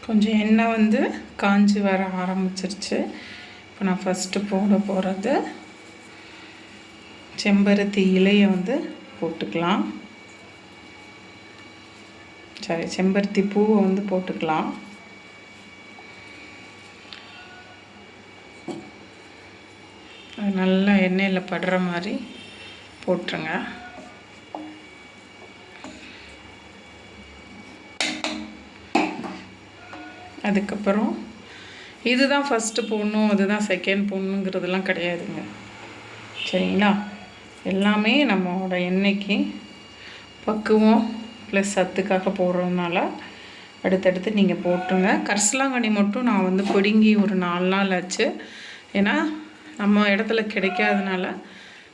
கொஞ்சம் எண்ணெய் வந்து காஞ்சி வர ஆரம்பிச்சிருச்சு. இப்போ நான் ஃபஸ்ட்டு போட போகிறது செம்பருத்தி இலையை வந்து போட்டுக்கலாம். சரி, செம்பருத்தி பூவை வந்து போட்டுக்கலாம். அது நல்லா எண்ணெயில் படுற மாதிரி போட்டுருங்க. அதுக்கப்புறம் இதுதான் ஃபஸ்ட்டு போடணும், அதுதான் செகண்ட் போடணுங்கிறதுலாம் கிடையாதுங்க. சரிங்களா? எல்லாமே நம்மளோட எண்ணெய்க்கு பக்குவம் ப்ளஸ் சத்துக்காக போடுறதுனால அடுத்தடுத்து நீங்கள் போட்டுருங்க. கரிசலாங்கண்ணி மட்டும் நான் வந்து பிடுங்கி ஒரு 4 நாள் ஆச்சு. ஏன்னா நம்ம இடத்துல கிடைக்காதனால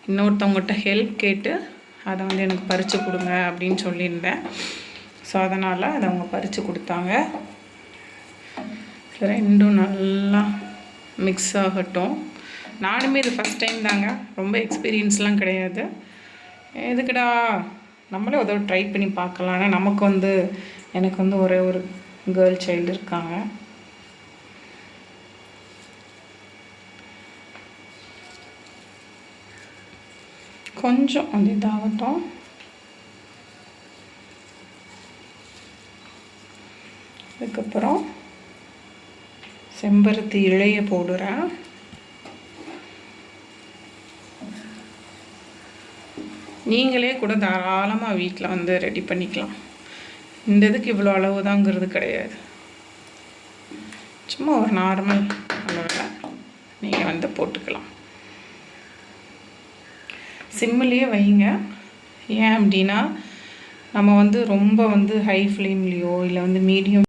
இன்னொருத்தவங்ககிட்ட ஹெல்ப் கேட்டு அதை வந்து எனக்கு பறித்து கொடுங்க அப்படின்னு சொல்லியிருந்தேன். ஸோ அதனால் அதை அவங்க பறித்து கொடுத்தாங்க. ரெண்டும் நல்லா மிக்ஸ் ஆகட்டும். நானுமே இது ஃபஸ்ட் டைம் தாங்க, ரொம்ப எக்ஸ்பீரியன்ஸ்லாம் கிடையாது. எதுக்குடா நம்மளே ஒரு ட்ரை பண்ணி பார்க்கலாம். ஆனால் நமக்கு வந்து எனக்கு வந்து ஒரே ஒரு கேர்ள் சைல்டு இருக்காங்க. கொஞ்சம் வந்து இதாகட்டும். அதுக்கப்புறம் செம்பருத்தி இலையை போடுறேன். நீங்களே கூட தாராளமாக வீட்டில் வந்து ரெடி பண்ணிக்கலாம். இந்த இதுக்கு இவ்வளோ அளவு தாங்கிறது கிடையாது. சும்மா ஒரு நார்மல் அளவில் நீங்கள் வந்து போட்டுக்கலாம். சிம்மிலேயே வைங்க. ஏன் அப்படின்னா நம்ம வந்து ரொம்ப வந்து ஹை ஃப்ளேம்லேயோ இல்லை வந்து மீடியம்